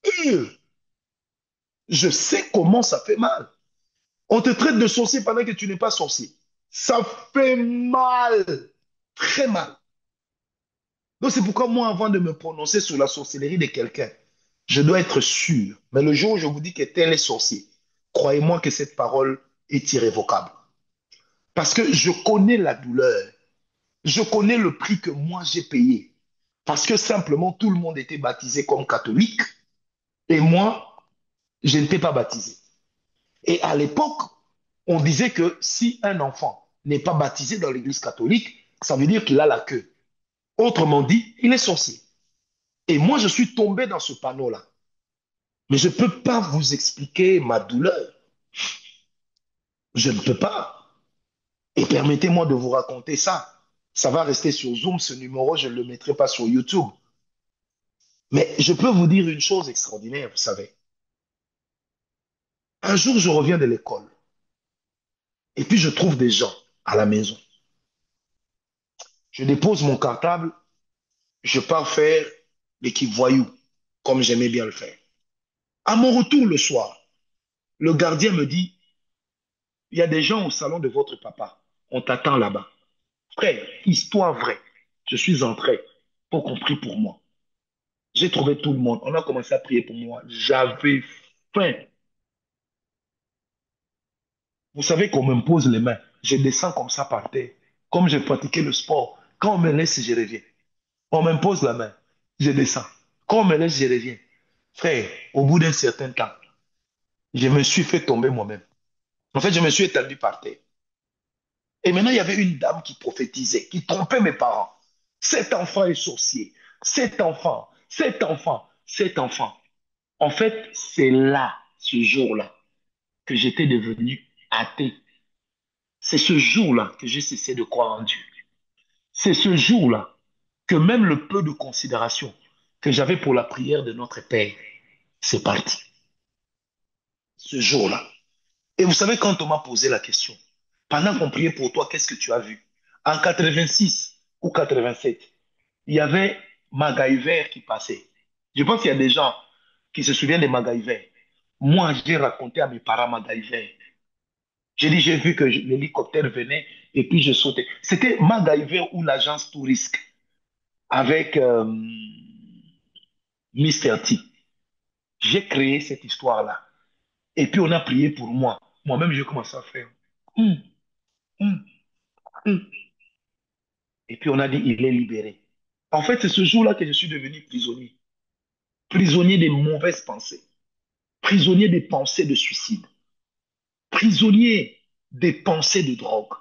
Hein? Je sais comment ça fait mal. On te traite de sorcier pendant que tu n'es pas sorcier. Ça fait mal. Très mal. Donc c'est pourquoi moi, avant de me prononcer sur la sorcellerie de quelqu'un, je dois être sûr. Mais le jour où je vous dis que tel est sorcier, croyez-moi que cette parole est irrévocable. Parce que je connais la douleur. Je connais le prix que moi j'ai payé. Parce que simplement tout le monde était baptisé comme catholique et moi, je n'étais pas baptisé. Et à l'époque, on disait que si un enfant n'est pas baptisé dans l'église catholique, ça veut dire qu'il a la queue. Autrement dit, il est sorcier. Et moi, je suis tombé dans ce panneau-là. Mais je ne peux pas vous expliquer ma douleur. Je ne peux pas. Et permettez-moi de vous raconter ça. Ça va rester sur Zoom, ce numéro, je ne le mettrai pas sur YouTube. Mais je peux vous dire une chose extraordinaire, vous savez. Un jour, je reviens de l'école et puis je trouve des gens à la maison. Je dépose mon cartable, je pars faire l'équipe voyou, comme j'aimais bien le faire. À mon retour le soir, le gardien me dit, il y a des gens au salon de votre papa. On t'attend là-bas. Frère, histoire vraie. Je suis entré pour qu'on prie pour moi. J'ai trouvé tout le monde. On a commencé à prier pour moi. J'avais faim. Vous savez qu'on me pose les mains. Je descends comme ça par terre. Comme j'ai pratiqué le sport. Quand on me laisse, je reviens. On m'impose la main. Je descends. Quand on me laisse, je reviens. Frère, au bout d'un certain temps, je me suis fait tomber moi-même. En fait, je me suis étendu par terre. Et maintenant, il y avait une dame qui prophétisait, qui trompait mes parents. Cet enfant est sorcier. Cet enfant, cet enfant, cet enfant. En fait, c'est là, ce jour-là, que j'étais devenu athée. C'est ce jour-là que j'ai cessé de croire en Dieu. C'est ce jour-là que même le peu de considération que j'avais pour la prière de notre Père. C'est parti, ce jour-là. Et vous savez, quand on m'a posé la question, pendant qu'on priait pour toi, qu'est-ce que tu as vu? En 86 ou 87, il y avait MacGyver qui passait. Je pense qu'il y a des gens qui se souviennent de MacGyver. Moi, j'ai raconté à mes parents MacGyver. J'ai dit, j'ai vu que l'hélicoptère venait et puis je sautais. C'était MacGyver ou l'agence touriste avec Mr. T. J'ai créé cette histoire-là. Et puis on a prié pour moi. Moi-même, j'ai commencé à faire. Hum, hum, hum. Et puis on a dit, il est libéré. En fait, c'est ce jour-là que je suis devenu prisonnier. Prisonnier des mauvaises pensées. Prisonnier des pensées de suicide. Prisonnier des pensées de drogue.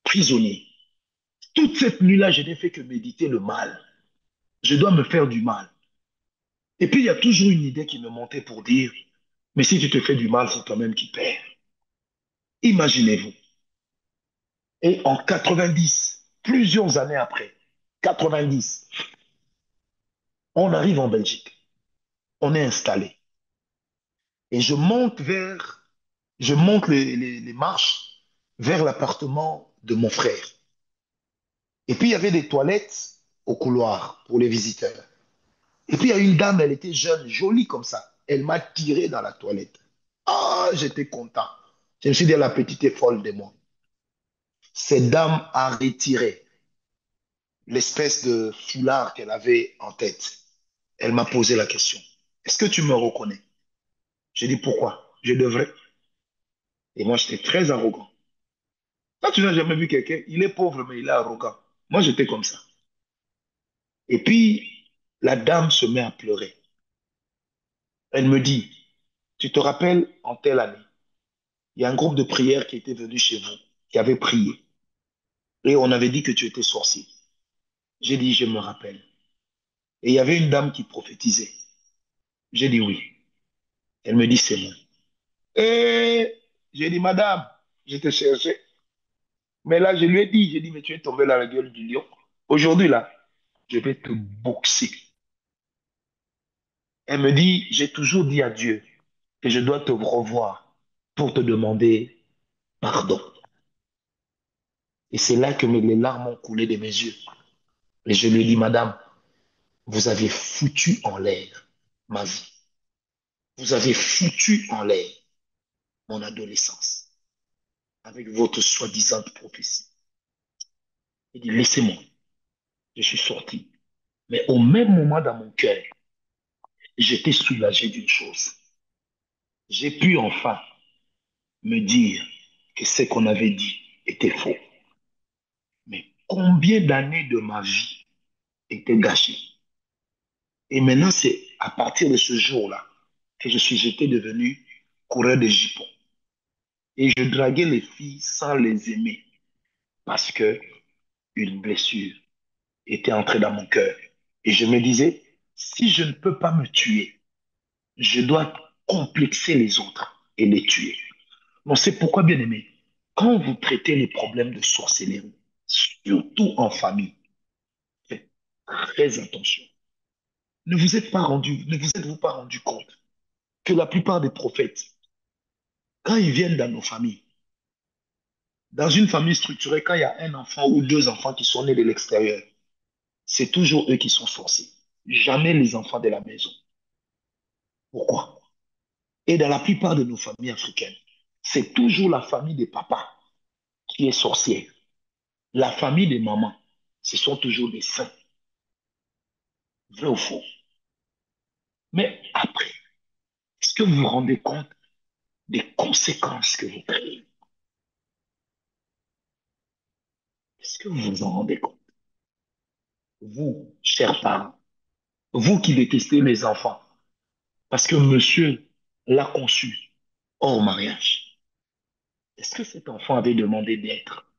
Prisonnier. Toute cette nuit-là, je n'ai fait que méditer le mal. Je dois me faire du mal. Et puis, il y a toujours une idée qui me montait pour dire, mais si tu te fais du mal, c'est toi-même qui perds. Imaginez-vous. Et en 90, plusieurs années après, 90, on arrive en Belgique. On est installé. Et je monte les marches vers l'appartement de mon frère. Et puis, il y avait des toilettes au couloir pour les visiteurs. Et puis, il y a une dame, elle était jeune, jolie comme ça. Elle m'a tiré dans la toilette. Ah, j'étais content. Je me suis dit, la petite est folle de moi. Cette dame a retiré l'espèce de foulard qu'elle avait en tête. Elle m'a posé la question. Est-ce que tu me reconnais? J'ai dit, pourquoi? Je devrais. Et moi, j'étais très arrogant. Quand tu n'as jamais vu quelqu'un, il est pauvre, mais il est arrogant. Moi, j'étais comme ça. Et puis, la dame se met à pleurer. Elle me dit, tu te rappelles en telle année, il y a un groupe de prière qui était venu chez vous, qui avait prié. Et on avait dit que tu étais sorcier. J'ai dit, je me rappelle. Et il y avait une dame qui prophétisait. J'ai dit oui. Elle me dit, c'est moi. Et j'ai dit, madame, je te cherchais. Mais là, je lui ai dit, j'ai dit, mais tu es tombé dans la gueule du lion. Aujourd'hui, là, je vais te boxer. Elle me dit, j'ai toujours dit à Dieu que je dois te revoir pour te demander pardon. Et c'est là que les larmes ont coulé de mes yeux. Et je lui ai dit, madame, vous avez foutu en l'air ma vie. Vous avez foutu en l'air mon adolescence avec votre soi-disant prophétie. Il dit, laissez-moi. Je suis sorti. Mais au même moment dans mon cœur, j'étais soulagé d'une chose. J'ai pu enfin me dire que ce qu'on avait dit était faux. Mais combien d'années de ma vie étaient gâchées? Et maintenant, c'est à partir de ce jour-là que j'étais devenu coureur de jupons. Et je draguais les filles sans les aimer parce que une blessure était entrée dans mon cœur. Et je me disais, si je ne peux pas me tuer, je dois complexer les autres et les tuer. Donc c'est pourquoi, bien aimé, quand vous traitez les problèmes de sorcellerie, surtout en famille, faites très attention. Ne vous êtes-vous pas rendu compte que la plupart des prophètes, quand ils viennent dans nos familles, dans une famille structurée, quand il y a un enfant ou deux enfants qui sont nés de l'extérieur, c'est toujours eux qui sont sorciers. Jamais les enfants de la maison. Pourquoi? Et dans la plupart de nos familles africaines, c'est toujours la famille des papas qui est sorcière. La famille des mamans, ce sont toujours des saints. Vrai ou faux? Mais après, est-ce que vous vous rendez compte des conséquences que vous créez? Est-ce que vous vous en rendez compte? Vous, chers parents, vous qui détestez les enfants, parce que monsieur l'a conçu hors mariage, est-ce que cet enfant avait demandé d'être?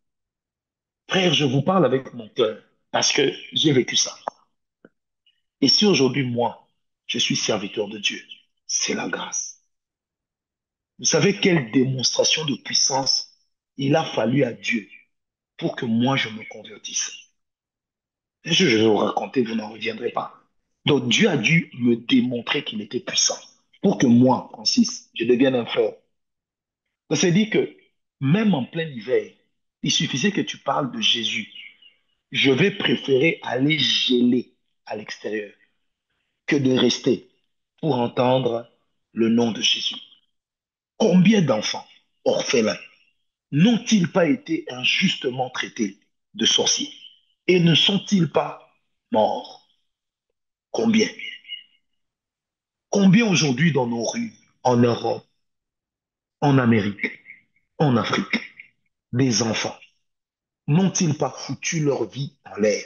Frère, je vous parle avec mon cœur, parce que j'ai vécu ça. Et si aujourd'hui, moi, je suis serviteur de Dieu, c'est la grâce. Vous savez quelle démonstration de puissance il a fallu à Dieu pour que moi, je me convertisse. Je vais vous raconter, vous n'en reviendrez pas. Donc Dieu a dû me démontrer qu'il était puissant pour que moi, Francis, je devienne un frère. Ça veut dire que même en plein hiver, il suffisait que tu parles de Jésus. Je vais préférer aller geler à l'extérieur que de rester pour entendre le nom de Jésus. Combien d'enfants orphelins n'ont-ils pas été injustement traités de sorciers et ne sont-ils pas morts? Combien? Combien aujourd'hui dans nos rues, en Europe, en Amérique, en Afrique, des enfants n'ont-ils pas foutu leur vie en l'air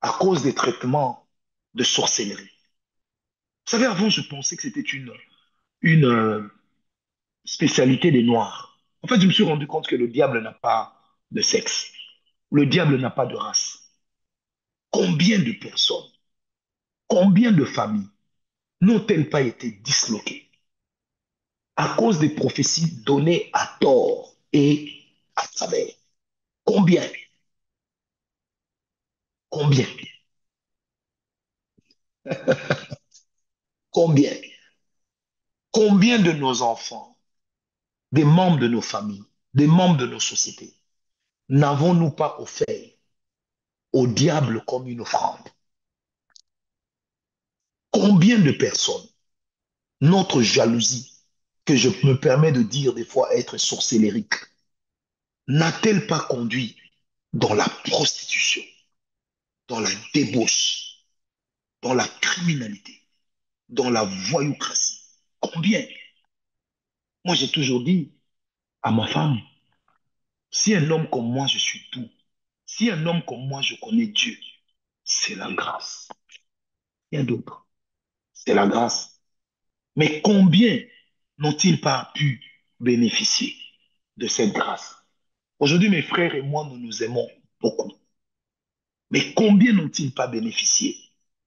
à cause des traitements de sorcellerie? Vous savez, avant, je pensais que c'était une spécialité des Noirs. En fait, je me suis rendu compte que le diable n'a pas de sexe. Le diable n'a pas de race. Combien de personnes, combien de familles n'ont-elles pas été disloquées à cause des prophéties données à tort et à travers? Combien? Combien? Combien? Combien de nos enfants, des membres de nos familles, des membres de nos sociétés, n'avons-nous pas offert au diable comme une offrande? Combien de personnes, notre jalousie, que je me permets de dire des fois être sorcellérique, n'a-t-elle pas conduit dans la prostitution, dans la débauche, dans la criminalité, dans la voyoucratie? Combien? Moi, j'ai toujours dit à ma femme, si un homme comme moi, je suis tout, si un homme comme moi, je connais Dieu, c'est la grâce. Rien d'autre. C'est la grâce. Mais combien n'ont-ils pas pu bénéficier de cette grâce? Aujourd'hui, mes frères et moi, nous nous aimons beaucoup. Mais combien n'ont-ils pas bénéficié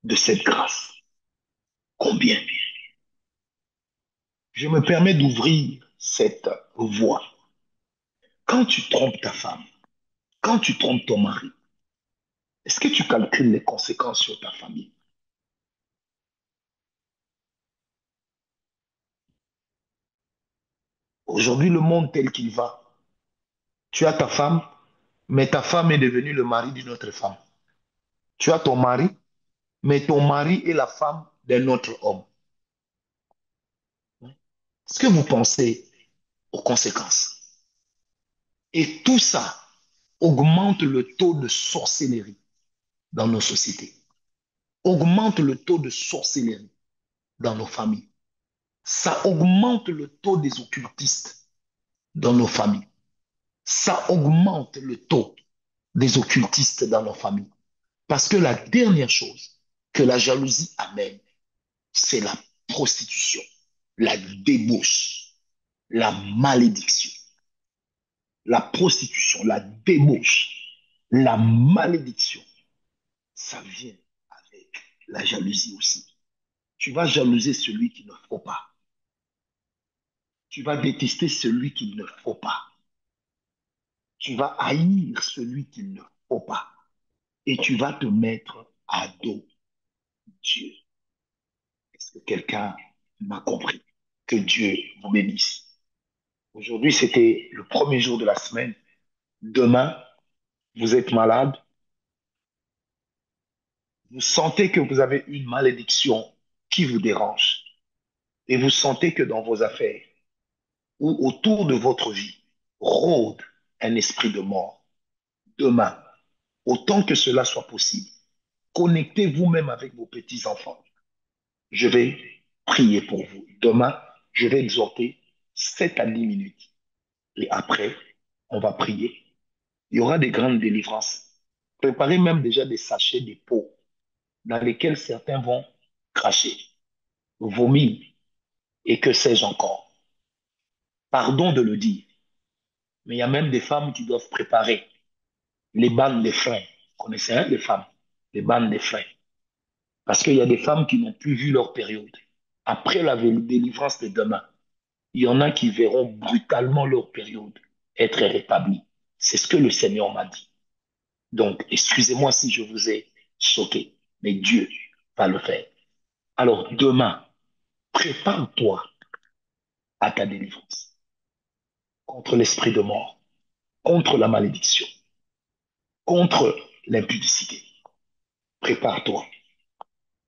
de cette grâce? Combien? Je me permets d'ouvrir cette voie. Quand tu trompes ta femme, quand tu trompes ton mari, est-ce que tu calcules les conséquences sur ta famille? Aujourd'hui, le monde tel qu'il va, tu as ta femme, mais ta femme est devenue le mari d'une autre femme. Tu as ton mari, mais ton mari est la femme d'un autre homme. Est-ce que vous pensez aux conséquences? Et tout ça augmente le taux de sorcellerie dans nos sociétés, augmente le taux de sorcellerie dans nos familles. Ça augmente le taux des occultistes dans nos familles. Ça augmente le taux des occultistes dans nos familles. Parce que la dernière chose que la jalousie amène, c'est la prostitution, la débauche, la malédiction. La prostitution, la débauche, la malédiction, ça vient avec la jalousie aussi. Tu vas jalouser celui qu'il ne faut pas. Tu vas détester celui qu'il ne faut pas. Tu vas haïr celui qu'il ne faut pas. Et tu vas te mettre à dos Dieu. Est-ce que quelqu'un m'a compris? Que Dieu vous bénisse. Aujourd'hui, c'était le premier jour de la semaine. Demain, vous êtes malade. Vous sentez que vous avez une malédiction qui vous dérange. Et vous sentez que dans vos affaires ou autour de votre vie rôde un esprit de mort. Demain, autant que cela soit possible, connectez vous-même avec vos petits-enfants. Je vais prier pour vous. Demain, je vais exhorter 7 à 10 minutes. Et après, on va prier. Il y aura des grandes délivrances. Préparez même déjà des sachets, des pots dans lesquels certains vont cracher, vomir et que sais-je encore. Pardon de le dire, mais il y a même des femmes qui doivent préparer les bandes des freins. Vous connaissez, hein, les femmes, les bandes des freins. Parce qu'il y a des femmes qui n'ont plus vu leur période. Après la délivrance de demain, il y en a qui verront brutalement leur période être rétablie. C'est ce que le Seigneur m'a dit. Donc, excusez-moi si je vous ai choqué, mais Dieu pas le faire. Alors demain, prépare-toi à ta délivrance contre l'esprit de mort, contre la malédiction, contre l'impudicité. Prépare-toi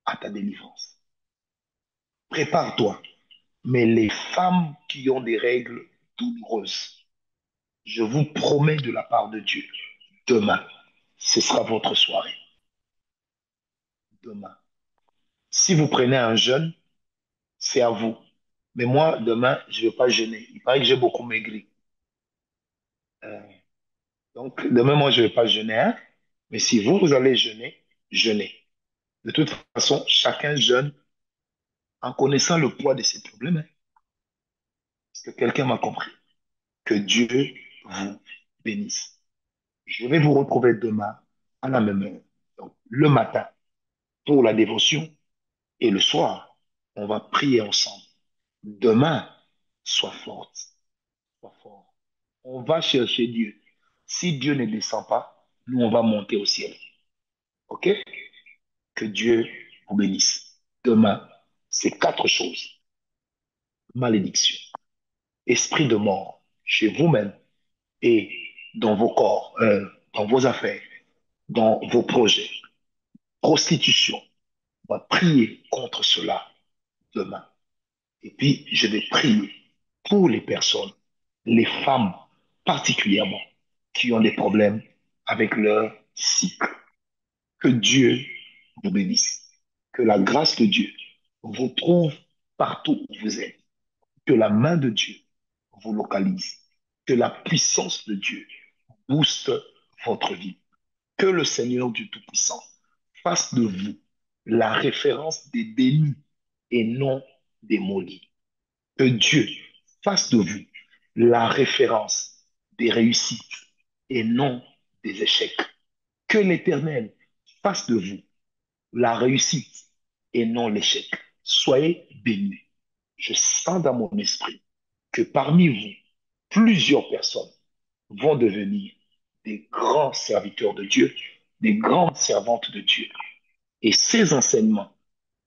à ta délivrance. Prépare-toi. Mais les femmes qui ont des règles douloureuses, je vous promets de la part de Dieu, demain, ce sera votre soirée. Demain. Si vous prenez un jeûne, c'est à vous. Mais moi, demain, je ne vais pas jeûner. Il paraît que j'ai beaucoup maigri. Euh, donc, demain, moi, je ne vais pas jeûner, hein. Mais si vous, vous allez jeûner, jeûnez. De toute façon, chacun jeûne en connaissant le poids de ses problèmes, hein. Parce que quelqu'un m'a compris. Que Dieu vous bénisse. Je vais vous retrouver demain à la même heure. Donc, le matin pour la dévotion et le soir, on va prier ensemble. Demain, sois forte, sois fort. On va chercher Dieu. Si Dieu ne descend pas, nous, on va monter au ciel. OK? Que Dieu vous bénisse. Demain, c'est quatre choses. Malédiction, esprit de mort chez vous-même et dans vos corps, dans vos affaires, dans vos projets. Prostitution, on va prier contre cela demain. Et puis, je vais prier pour les personnes, les femmes particulièrement, qui ont des problèmes avec leur cycle. Que Dieu vous bénisse. Que la grâce de Dieu vous trouve partout où vous êtes. Que la main de Dieu vous localise. Que la puissance de Dieu booste votre vie. Que le Seigneur du Tout-Puissant fasse de vous la référence des bénis et non des maudits. Que Dieu fasse de vous la référence des réussites et non des échecs. Que l'Éternel fasse de vous la réussite et non l'échec. Soyez bénis. Je sens dans mon esprit que parmi vous, plusieurs personnes vont devenir des grands serviteurs de Dieu, des grandes servantes de Dieu. Et ces enseignements,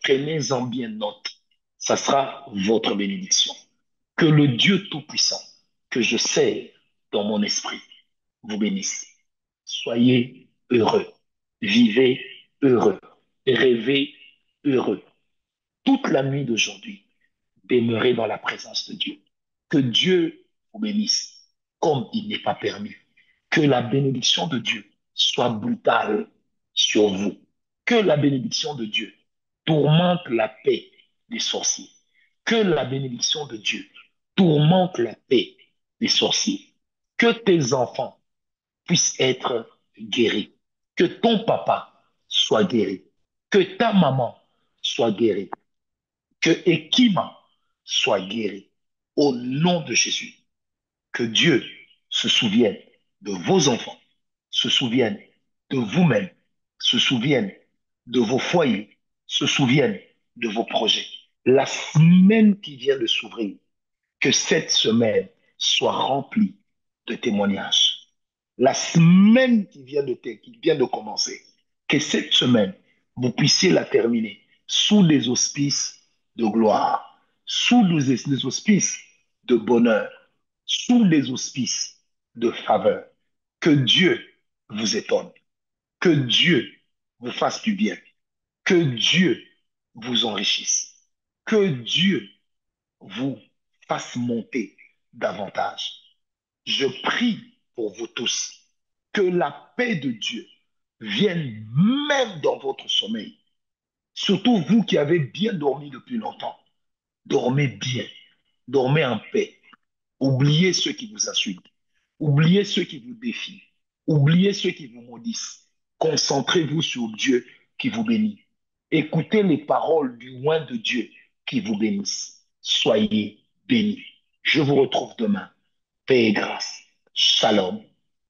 prenez-en bien note. Ça sera votre bénédiction. Que le Dieu Tout-Puissant, que je sers dans mon esprit, vous bénisse. Soyez heureux. Vivez heureux. Rêvez heureux. Toute la nuit d'aujourd'hui, demeurez dans la présence de Dieu. Que Dieu vous bénisse comme il n'est pas permis. Que la bénédiction de Dieu soit brutale sur vous. Que la bénédiction de Dieu tourmente la paix des sorciers. Que la bénédiction de Dieu tourmente la paix des sorciers. Que tes enfants puissent être guéris. Que ton papa soit guéri. Que ta maman soit guérie. Que Ekima soit guéri. Au nom de Jésus. Que Dieu se souvienne de vos enfants, se souvienne de vous-même, se souvienne de vos foyers, se souvienne de vos projets. La semaine qui vient de s'ouvrir, que cette semaine soit remplie de témoignages. La semaine qui vient de commencer, que cette semaine, vous puissiez la terminer sous les auspices de gloire, sous les auspices de bonheur, sous les auspices de faveur. Que Dieu vous étonne, que Dieu vous fasse du bien, que Dieu vous enrichisse, que Dieu vous fasse monter davantage. Je prie pour vous tous que la paix de Dieu vienne même dans votre sommeil. Surtout vous qui avez bien dormi depuis longtemps. Dormez bien, dormez en paix. Oubliez ceux qui vous insultent. Oubliez ceux qui vous défient. Oubliez ceux qui vous maudissent. Concentrez-vous sur Dieu qui vous bénit. Écoutez les paroles du loin de Dieu qui vous bénissent. Soyez bénis. Je vous retrouve demain. Paix et grâce. Shalom,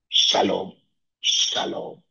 shalom, shalom.